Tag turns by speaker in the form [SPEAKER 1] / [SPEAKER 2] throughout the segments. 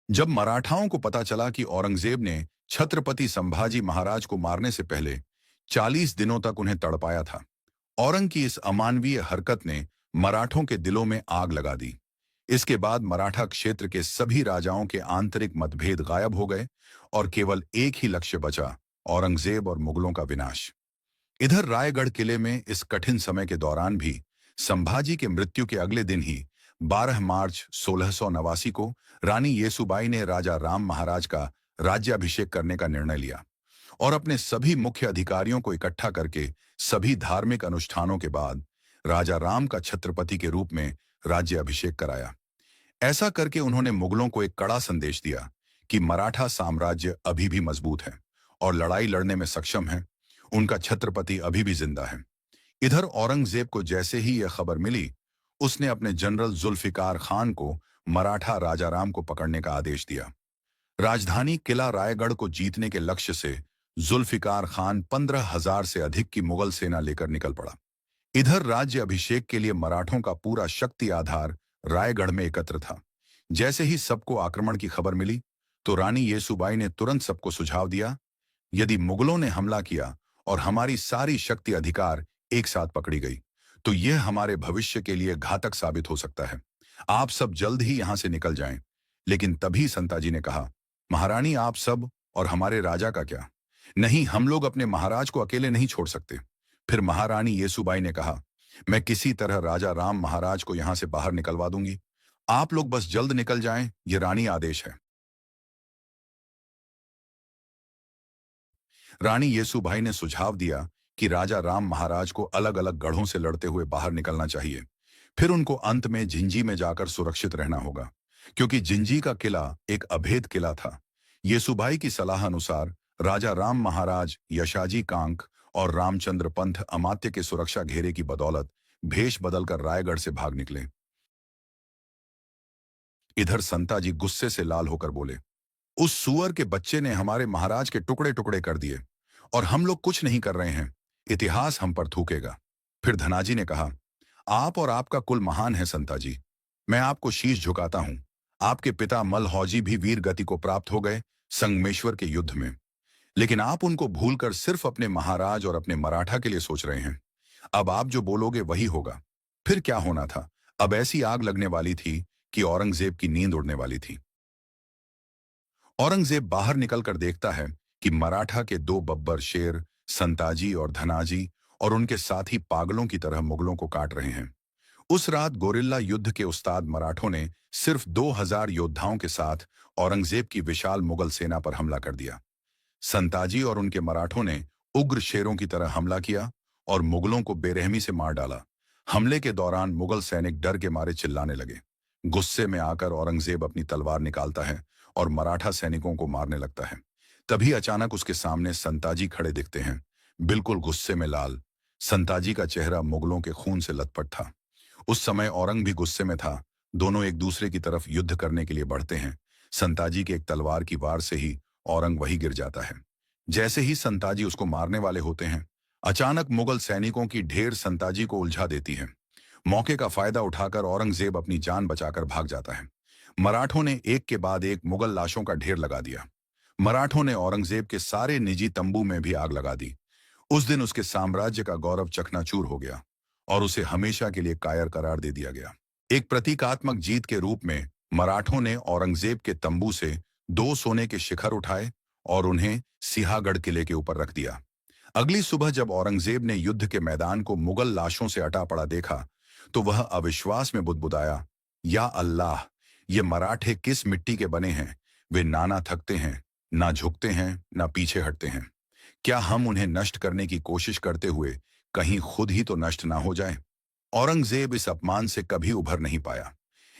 [SPEAKER 1] जब मराठाओं को पता चला कि औरंगजेब ने छत्रपति संभाजी महाराज को मारने से पहले 40 दिनों तक उन्हें तड़पाया था, औरंग की इस अमानवीय हरकत ने मराठों के दिलों में आग लगा दी। इसके बाद मराठा क्षेत्र के सभी राजाओं के आंतरिक मतभेद गायब हो गए और केवल एक ही लक्ष्य बचा, औरंगजेब और मुगलों का विनाश। इधर रायगढ़ किले में इस कठिन समय के दौरान भी संभाजी के मृत्यु के अगले दिन ही 12 मार्च 1689 को रानी येसुबाई ने राजा राम महाराज का राज्याभिषेक करने का निर्णय लिया और अपने सभी मुख्य अधिकारियों को इकट्ठा करके सभी धार्मिक अनुष्ठानों के बाद राजा राम का छत्रपति के रूप में राज्याभिषेक कराया। ऐसा करके उन्होंने मुगलों को एक कड़ा संदेश दिया कि मराठा साम्राज्य अभी भी मजबूत है और लड़ाई लड़ने में सक्षम है, उनका छत्रपति अभी भी जिंदा है। इधर औरंगजेब को जैसे ही यह खबर मिली, उसने अपने जनरल जुल्फिकार खान को मराठा राजाराम को पकड़ने का आदेश दिया। राजधानी किला रायगढ़ को जीतने के लक्ष्य से जुल्फिकार खान 15,000 से अधिक की मुगल सेना लेकर निकल पड़ा। इधर राज्य अभिषेक के लिए मराठों का पूरा शक्ति आधार रायगढ़ में एकत्र था। जैसे ही सबको आक्रमण की खबर मिली, तो रानी येसुबाई ने तुरंत सबको सुझाव दिया, यदि मुगलों ने हमला किया और हमारी सारी शक्ति अधिकार एक साथ पकड़ी गई, तो यह हमारे भविष्य के लिए घातक साबित हो सकता है। आप सब जल्द ही यहां से निकल जाएं। लेकिन तभी संताजी ने कहा, महारानी, आप सब और हमारे राजा का क्या? नहीं, हम लोग अपने महाराज को अकेले नहीं छोड़ सकते। फिर महारानी येसुबाई ने कहा, मैं किसी तरह राजा राम महाराज को यहां से बाहर निकलवा दूंगी। आप लोग बस जल्द निकल जाएं, ये रानी आदेश है। रानी येसुबाई ने सुझाव दिया कि राजा राम महाराज को अलग अलग गढ़ों से लड़ते हुए बाहर निकलना चाहिए। फिर उनको अंत में जिंजी में जाकर सुरक्षित रहना होगा, क्योंकि जिंजी का किला एक अभेद किला था। येसुबाई की सलाह अनुसार राजा राम महाराज यशाजी कांक और रामचंद्र पंथ अमात्य के सुरक्षा घेरे की बदौलत भेष बदलकर रायगढ़ से भाग निकले। इधर संताजी गुस्से से लाल होकर बोले, उस सुअर के बच्चे ने हमारे महाराज के टुकड़े टुकड़े कर दिए और हम लोग कुछ नहीं कर रहे हैं। इतिहास हम पर थूकेगा। फिर धनाजी ने कहा, आप और आपका कुल महान है संताजी। मैं आपको शीश झुकाता हूं। आपके पिता मलहौजी भी वीर गति को प्राप्त हो गए संगमेश्वर के युद्ध में। लेकिन आप उनको भूलकर सिर्फ अपने महाराज और अपने मराठा के लिए सोच रहे हैं। अब आप जो बोलोगे वही होगा। फिर क्या होना था? अब ऐसी आग लगने वाली थी कि औरंगजेब की नींद उड़ने वाली थी। औरंगजेब बाहर निकलकर देखता है कि मराठा के दो बब्बर शेर संताजी और धनाजी और उनके साथी पागलों की तरह मुगलों को काट रहे हैं। उस रात गोरिल्ला युद्ध के उस्ताद मराठों ने सिर्फ 2,000 योद्धाओं के साथ औरंगजेब की विशाल मुगल सेना पर हमला कर दिया। संताजी और उनके मराठों ने उग्र शेरों की तरह हमला किया और मुगलों को बेरहमी से मार डाला। हमले के दौरान मुगल सैनिक डर के मारे चिल्लाने लगे। गुस्से में आकर औरंगजेब अपनी तलवार निकालता है और मराठा सैनिकों को मारने लगता है। तभी अचानक उसके सामने संताजी खड़े दिखते हैं, बिल्कुल गुस्से में लाल। संताजी का चेहरा मुगलों के खून से लथपथ था। उस समय औरंग भी गुस्से में था। दोनों एक दूसरे की तरफ युद्ध करने के लिए बढ़ते हैं। संताजी के एक तलवार की वार से ही औरंग वही गिर जाता है। जैसे ही संताजी उसको मारने वाले होते हैं, अचानक मुगल सैनिकों की ढेर संताजी को उलझा देती है। मौके का फायदा उठाकर औरंगजेब अपनी जान बचाकर भाग जाता है। मराठों ने एक के बाद एक मुगल लाशों का ढेर लगा दिया। मराठों ने औरंगजेब के सारे निजी तंबू में भी आग लगा दी। उस दिन उसके साम्राज्य का गौरव चकनाचूर हो गया और उसे हमेशा के लिए कायर करार दे दिया गया। एक प्रतीकात्मक जीत के रूप में मराठों ने औरंगजेब के तंबू से 2 सोने के शिखर उठाए और उन्हें सिंहागढ़ किले के ऊपर रख दिया। अगली सुबह जब औरंगजेब ने युद्ध के मैदान को मुगल लाशों से अटा पड़ा देखा, तो वह अविश्वास में बुदबुदाया, या अल्लाह, ये मराठे किस मिट्टी के बने हैं? वे ना थकते हैं, ना झुकते हैं, ना पीछे हटते हैं। क्या हम उन्हें नष्ट करने की कोशिश करते हुए कहीं खुद ही तो नष्ट ना हो जाएं? औरंगजेब इस अपमान से कभी उभर नहीं पाया।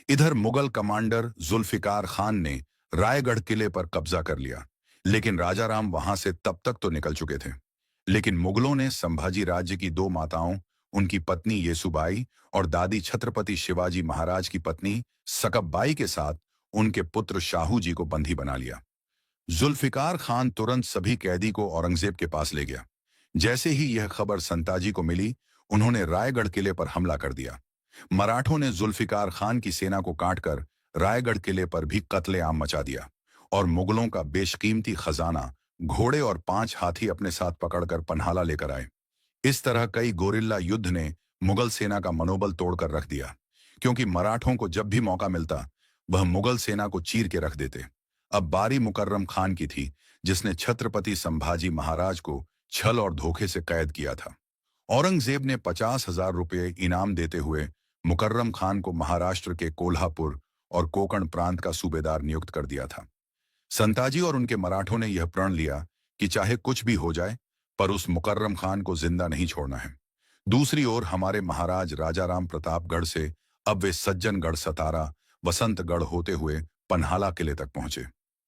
[SPEAKER 1] इधर मुगल कमांडर जुल्फिकार खान ने रायगढ़ किले पर कब्जा कर लिया, लेकिन राजाराम वहां से तब तक तो निकल चुके थे। लेकिन मुगलों ने संभाजी राज्य की 2 माताओं, उनकी पत्नी येसुबाई और दादी छत्रपति शिवाजी महाराज की पत्नी सकब्बाई के साथ उनके पुत्र शाहू जी को बंदी बना लिया। जुल्फिकार खान तुरंत सभी कैदी को औरंगजेब के पास ले गया। जैसे ही यह खबर संताजी को मिली, उन्होंने रायगढ़ किले पर हमला कर दिया। मराठों ने जुल्फिकार खान की सेना को काटकर रायगढ़ किले पर भी कत्लेआम मचा दिया और मुगलों का बेशकीमती खजाना, घोड़े और 5 हाथी अपने साथ पकड़कर पन्हाला लेकर आए। इस तरह कई गोरिल्ला युद्ध ने मुगल सेना का मनोबल तोड़कर रख दिया, क्योंकि मराठों को जब भी मौका मिलता वह मुगल सेना को चीर के रख देते। अब बारी मुकर्रम खान की थी, जिसने छत्रपति संभाजी महाराज को छल और धोखे से कैद किया था। औरंगजेब ने 50,000 रुपये इनाम देते हुए मुकर्रम खान को महाराष्ट्र के कोल्हापुर और कोकण प्रांत का सूबेदार नियुक्त कर दिया था। संताजी और उनके मराठों ने यह प्रण लिया कि चाहे कुछ भी हो जाए, पर उस मुकर्रम खान को जिंदा नहीं छोड़ना है। दूसरी ओर हमारे महाराज राजा राम प्रतापगढ़ से अब वे सज्जनगढ़, सतारा, वसंतगढ़ होते हुए पन्हाला किले तक पहुंचे।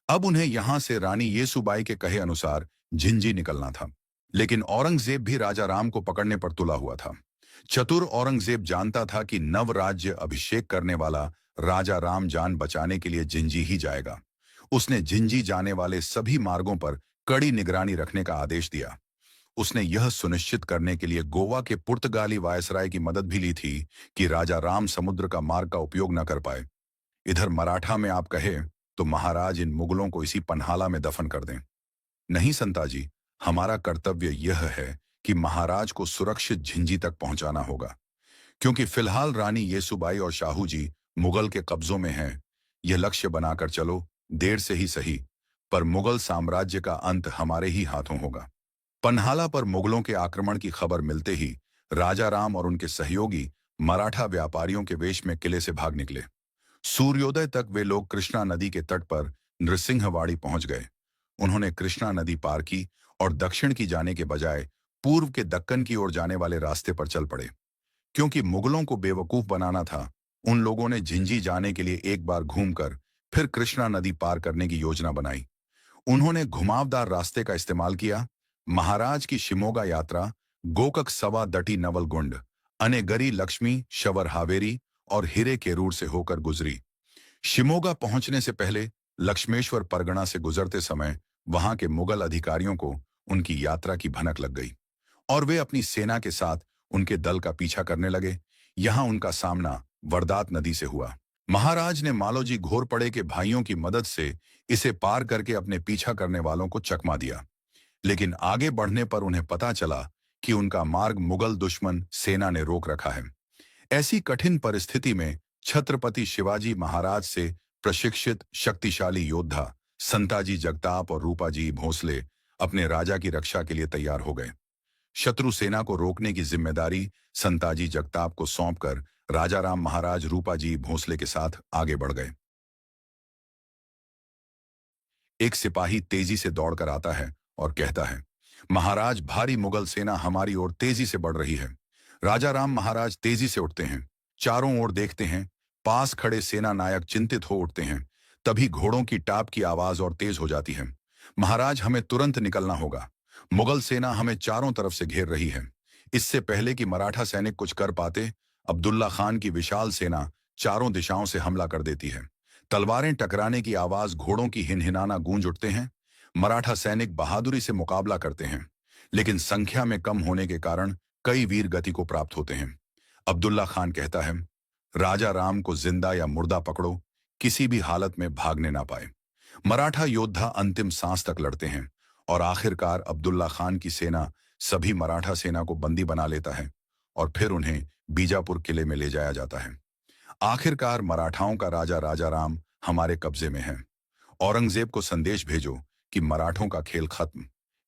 [SPEAKER 1] अब उन्हें यहां से रानी येसुबाई के कहे अनुसार झिंझी निकलना था। लेकिन औरंगजेब भी राजा राम को पकड़ने पर तुला हुआ था। चतुर औरंगजेब जानता था कि नव राज्य अभिषेक करने वाला राजा राम जान बचाने के लिए झिंझी ही जाएगा। उसने झिंझी जाने वाले सभी मार्गों पर कड़ी निगरानी रखने का आदेश दिया। उसने यह सुनिश्चित करने के लिए गोवा के पुर्तगाली वायसराय की मदद भी ली थी कि राजा राम समुद्र का मार्ग का उपयोग न कर पाए। इधर मराठा में आप कहे तो महाराज इन मुगलों को इसी पन्हाला में दफन कर दें। नहीं संताजी, हमारा कर्तव्य यह है कि महाराज को सुरक्षित झिंझी तक पहुंचाना होगा, क्योंकि फिलहाल रानी येसुबाई और शाहू जी मुगल के कब्जों में हैं। यह लक्ष्य बनाकर चलो, देर से ही सही, पर मुगल साम्राज्य का अंत हमारे ही हाथों होगा। पन्हाला पर मुगलों के आक्रमण की खबर मिलते ही राजा राम और उनके सहयोगी मराठा व्यापारियों के वेश में किले से भाग निकले। सूर्योदय तक वे लोग कृष्णा नदी के तट पर नृसिंहवाड़ी पहुंच गए। उन्होंने कृष्णा नदी पार की और दक्षिण की जाने के बजाय पूर्व के दक्कन की ओर जाने वाले रास्ते पर चल पड़े। क्योंकि मुगलों को बेवकूफ बनाना था, उन लोगों ने झिंझी जाने के लिए एक बार घूमकर फिर कृष्णा नदी पार करने की योजना बनाई। उन्होंने घुमावदार रास्ते का इस्तेमाल किया। महाराज की शिमोगा यात्रा गोकक सवा दटी नवलगुंड, अनेगरी लक्ष्मी शवर हावेरी और हिरे केरूर से होकर गुजरी। शिमोगा पहुंचने से पहले लक्ष्मेश्वर परगना से गुजरते समय वहां के मुगल अधिकारियों को उनकी यात्रा की भनक लग गई और वे अपनी सेना के साथ उनके दल का पीछा करने लगे। यहां उनका सामना वरदात नदी से हुआ। महाराज ने मालोजी घोरपड़े के भाइयों की मदद से इसे पार करके अपने पीछा करने वालों को चकमा दिया। लेकिन आगे बढ़ने पर उन्हें पता चला कि उनका मार्ग मुगल दुश्मन सेना ने रोक रखा है। ऐसी कठिन परिस्थिति में छत्रपति शिवाजी महाराज से प्रशिक्षित शक्तिशाली योद्धा संताजी जगताप और रूपाजी भोसले अपने राजा की रक्षा के लिए तैयार हो गए। शत्रु सेना को रोकने की जिम्मेदारी संताजी जगताप को सौंपकर राजा राम महाराज रूपाजी भोसले के साथ आगे बढ़ गए। एक सिपाही तेजी से दौड़कर आता है और कहता है, महाराज, भारी मुगल सेना हमारी ओर तेजी से बढ़ रही है। राजा राम महाराज तेजी से उठते हैं, चारों ओर देखते हैं। पास खड़े सेना नायक चिंतित हो उठते हैं। तभी घोड़ों की टाप की आवाज और तेज हो जाती है। महाराज, हमें तुरंत निकलना होगा। मुगल सेना हमें चारों तरफ से घेर रही है। इससे पहले कि मराठा सैनिक कुछ कर पाते, अब्दुल्ला खान की विशाल सेना चारों दिशाओं से हमला कर देती है। तलवारें टकराने की आवाज, घोड़ों की हिनहिनाना गूंज उठते हैं। मराठा सैनिक बहादुरी से मुकाबला करते हैं, लेकिन संख्या में कम होने के कारण कई वीर गति को प्राप्त होते हैं। अब्दुल्ला खान कहता है, राजा राम को जिंदा या मुर्दा पकड़ो, किसी भी हालत में भागने ना पाए। मराठा योद्धा अंतिम सांस तक लड़ते हैं और आखिरकार अब्दुल्ला खान की सेना सभी मराठा सेना को बंदी बना लेता है और फिर उन्हें बीजापुर किले में ले जाया जाता है। आखिरकार मराठाओं का राजा राजा राम हमारे कब्जे में है। औरंगजेब को संदेश भेजो कि मराठों का खेल खत्म।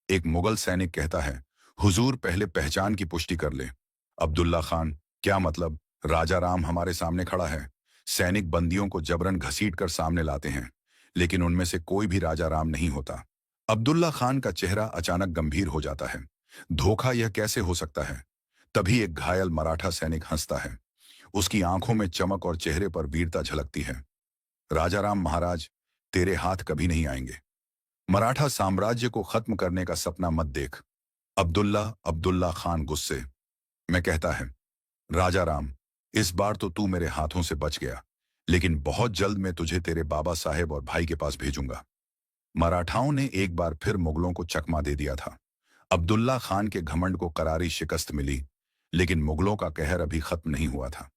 [SPEAKER 1] एक मुगल सैनिक कहता है, हुजूर, पहले पहचान की पुष्टि कर ले। अब्दुल्ला खान, क्या मतलब? राजा राम हमारे सामने खड़ा है। सैनिक बंदियों को जबरन घसीट कर सामने लाते हैं, लेकिन उनमें से कोई भी राजा राम नहीं होता। अब्दुल्ला खान का चेहरा अचानक गंभीर हो जाता है। धोखा यह कैसे हो सकता है? तभी एक घायल मराठा सैनिक हंसता है। उसकी आंखों में चमक और चेहरे पर वीरता झलकती है। राजा राम महाराज, तेरे हाथ कभी नहीं आएंगे। मराठा साम्राज्य को खत्म करने का सपना मत देख। अब्दुल्ला खान गुस्से में कहता है, राजा राम, इस बार तो तू मेरे हाथों से बच गया, लेकिन बहुत जल्द मैं तुझे तेरे बाबा साहेब और भाई के पास भेजूंगा। मराठाओं ने एक बार फिर मुगलों को चकमा दे दिया था। अब्दुल्ला खान के घमंड को करारी शिकस्त मिली, लेकिन मुगलों का कहर अभी खत्म नहीं हुआ था।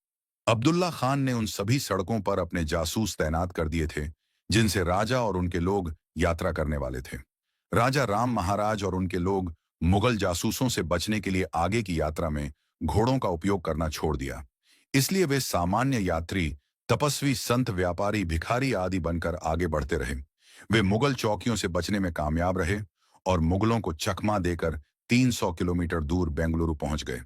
[SPEAKER 1] अब्दुल्ला खान ने उन सभी सड़कों पर अपने जासूस तैनात कर दिए थे जिनसे राजा और उनके लोग यात्रा करने वाले थे। राजा राम महाराज और उनके लोग मुगल जासूसों से बचने के लिए आगे की यात्रा में घोड़ों का उपयोग करना छोड़ दिया। इसलिए वे सामान्य यात्री, तपस्वी, संत, व्यापारी, भिखारी आदि बनकर आगे बढ़ते रहे। वे मुगल चौकियों से बचने में कामयाब रहे और मुगलों को चकमा देकर 300 किलोमीटर दूर बेंगलुरु पहुंच गए।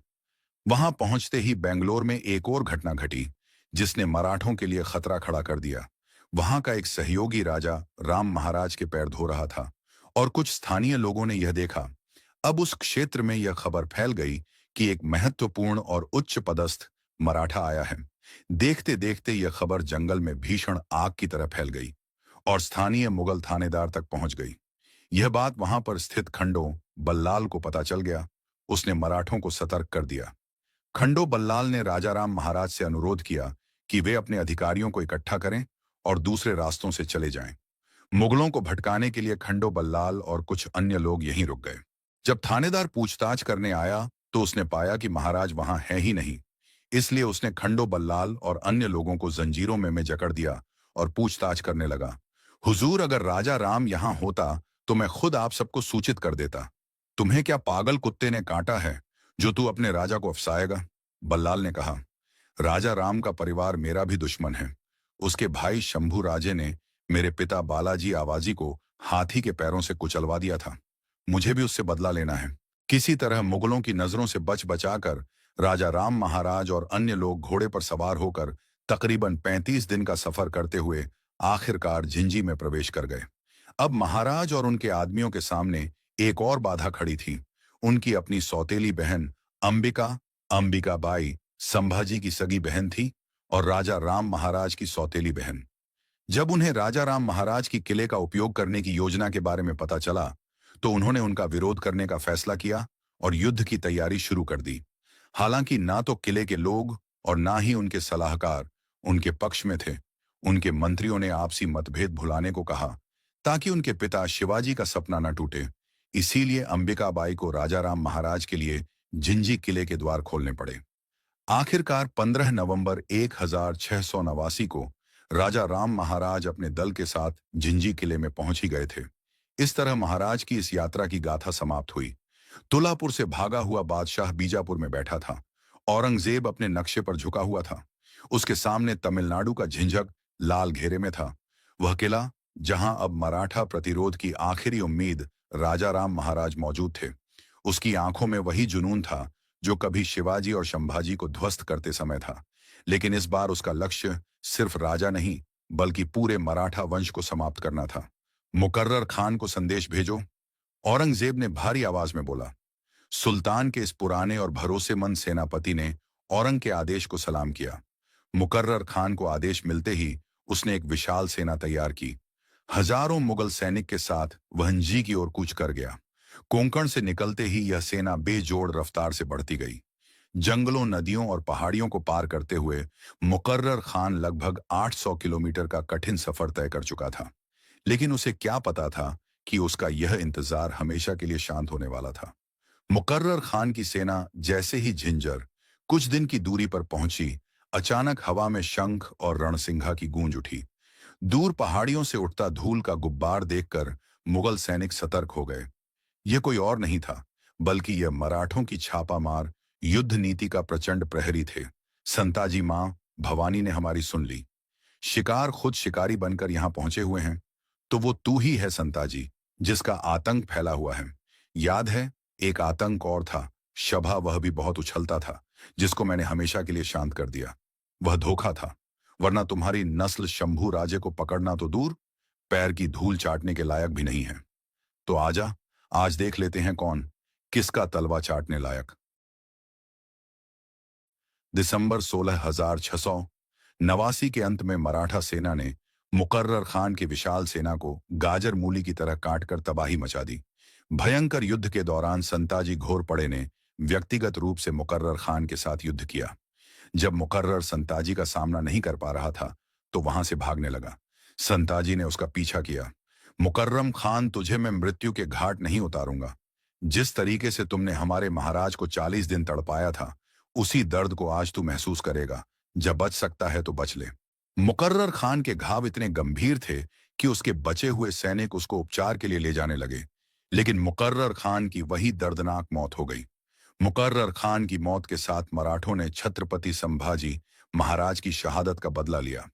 [SPEAKER 1] वहां पहुंचते ही बेंगलोर में एक और घटना घटी जिसने मराठों के लिए खतरा खड़ा कर दिया। वहां का एक सहयोगी राजा राम महाराज के पैर धो रहा था और कुछ स्थानीय लोगों ने यह देखा। अब उस क्षेत्र में यह खबर फैल गई कि एक महत्वपूर्ण और उच्च पदस्थ मराठा आया है। देखते देखते यह खबर जंगल में भीषण आग की तरह फैल गई और स्थानीय मुगल थानेदार तक पहुंच गई। यह बात वहां पर स्थित खंडो बल्लाल को पता चल गया। उसने मराठों को सतर्क कर दिया। खंडो बल्लाल ने राजाराम महाराज से अनुरोध किया कि वे अपने अधिकारियों को इकट्ठा करें और दूसरे रास्तों से चले जाएं। मुगलों को भटकाने के लिए खंडो बल्लाल और कुछ अन्य लोग यहीं रुक गए। जब थानेदार पूछताछ करने आया तो उसने पाया कि महाराज वहां है ही नहीं। इसलिए उसने खंडो बल्लाल और अन्य लोगों को जंजीरों में जकड़ दिया और पूछताछ करने लगा। हुजूर, अगर राजा राम यहां होता तो मैं खुद आप सबको सूचित कर देता। तुम्हें क्या पागल कुत्ते ने काटा है जो तू अपने राजा को अफसाएगा? बल्लाल ने कहा, राजा राम का परिवार मेरा भी दुश्मन है। उसके भाई शंभू राजे ने मेरे पिता बालाजी आवाजी को हाथी के पैरों से कुचलवा दिया था। मुझे भी उससे बदला लेना है। किसी तरह मुगलों की नजरों से बच बचाकर राजा राम महाराज और अन्य लोग घोड़े पर सवार होकर तकरीबन 35 दिन का सफर करते हुए आखिरकार झिंझी में प्रवेश कर गए। अब महाराज और उनके आदमियों के सामने एक और बाधा खड़ी थी। उनकी अपनी सौतेली बहन अंबिका, अंबिका बाई संभाजी की सगी बहन थी और राजा राम महाराज की सौतेली बहन। जब उन्हें राजा राम महाराज की किले का उपयोग करने की योजना के बारे में पता चला तो उन्होंने उनका विरोध करने का फैसला किया और युद्ध की तैयारी शुरू कर दी। हालांकि ना तो किले के लोग और ना ही उनके सलाहकार उनके पक्ष में थे। उनके मंत्रियों ने आपसी मतभेद भुलाने को कहा ताकि उनके पिता शिवाजी का सपना न टूटे। इसीलिए अंबिकाबाई को राजा राम महाराज के लिए झिंझी किले के द्वार खोलने पड़े। आखिरकार 15 नवंबर 1689 को राजा राम महाराज अपने दल के साथ झिंझी किले में पहुंच ही गए थे। इस तरह महाराज की इस यात्रा की गाथा समाप्त हुई। तुलापुर से भागा हुआ बादशाह बीजापुर में बैठा था। औरंगजेब अपने नक्शे पर झुका हुआ था। उसके सामने तमिलनाडु का झिंझक लाल घेरे में था। वह किला जहां अब मराठा प्रतिरोध की आखिरी उम्मीद राजा राम महाराज मौजूद थे। उसकी आंखों में वही जुनून था जो कभी शिवाजी और संभाजी को ध्वस्त करते समय था। लेकिन इस बार उसका लक्ष्य सिर्फ राजा नहीं बल्कि पूरे मराठा वंश को समाप्त करना था। मुकर्रर खान को संदेश भेजो, औरंगजेब ने भारी आवाज में बोला। सुल्तान के इस पुराने और भरोसेमंद सेनापति ने औरंग के आदेश को सलाम किया। मुकर्रर खान को आदेश मिलते ही उसने एक विशाल सेना तैयार की। हजारों मुगल सैनिक के साथ वह झिंझी की ओर कूच कर गया। कोंकण से निकलते ही यह सेना बेजोड़ रफ्तार से बढ़ती गई। जंगलों, नदियों और पहाड़ियों को पार करते हुए मुकर्रर खान लगभग 800 किलोमीटर का कठिन सफर तय कर चुका था। लेकिन उसे क्या पता था कि उसका यह इंतजार हमेशा के लिए शांत होने वाला था। मुकर्रर खान की सेना जैसे ही झिंझर कुछ दिन की दूरी पर पहुंची, अचानक हवा में शंख और रणसिंघा की गूंज उठी। दूर पहाड़ियों से उठता धूल का गुब्बार देखकर मुगल सैनिक सतर्क हो गए। यह कोई और नहीं था बल्कि यह मराठों की छापामार युद्ध नीति का प्रचंड प्रहरी थे। संताजी मां भवानी ने हमारी सुन ली। शिकार खुद शिकारी बनकर यहां पहुंचे हुए हैं। तो वो तू ही है संताजी, जिसका आतंक फैला हुआ है। याद है, एक आतंक और था, शभा, वह भी बहुत उछलता था, जिसको मैंने हमेशा के लिए शांत कर दिया। वह धोखा था, वरना तुम्हारी नस्ल शंभू राजे को पकड़ना तो दूर, पैर की धूल चाटने के लायक भी नहीं है। तो आजा, आज देख लेते हैं कौन किसका तलवा चाटने लायक। दिसंबर 16,689 के अंत में मराठा सेना ने मुकर्रर खान की विशाल सेना को गाजर मूली की तरह काटकर तबाही मचा दी। भयंकर युद्ध के दौरान संताजी घोरपड़े ने व्यक्तिगत रूप से मुकर्रर खान के साथ युद्ध किया। जब मुकर्रर संताजी का सामना नहीं कर पा रहा था तो वहां से भागने लगा। संताजी ने उसका पीछा किया। मुकर्रम खान, तुझे मैं मृत्यु के घाट नहीं उतारूंगा। जिस तरीके से तुमने हमारे महाराज को 40 दिन तड़पाया था, उसी दर्द को आज तू महसूस करेगा जब बच सकता है तो बच ले। मुकर्रर खान के घाव इतने गंभीर थे कि उसके बचे हुए सैनिक उसको उपचार के लिए ले जाने लगे, लेकिन मुकर्रर खान की वही दर्दनाक मौत हो गई। मुकर्रर खान की मौत के साथ मराठों ने छत्रपति संभाजी महाराज की शहादत का बदला लिया।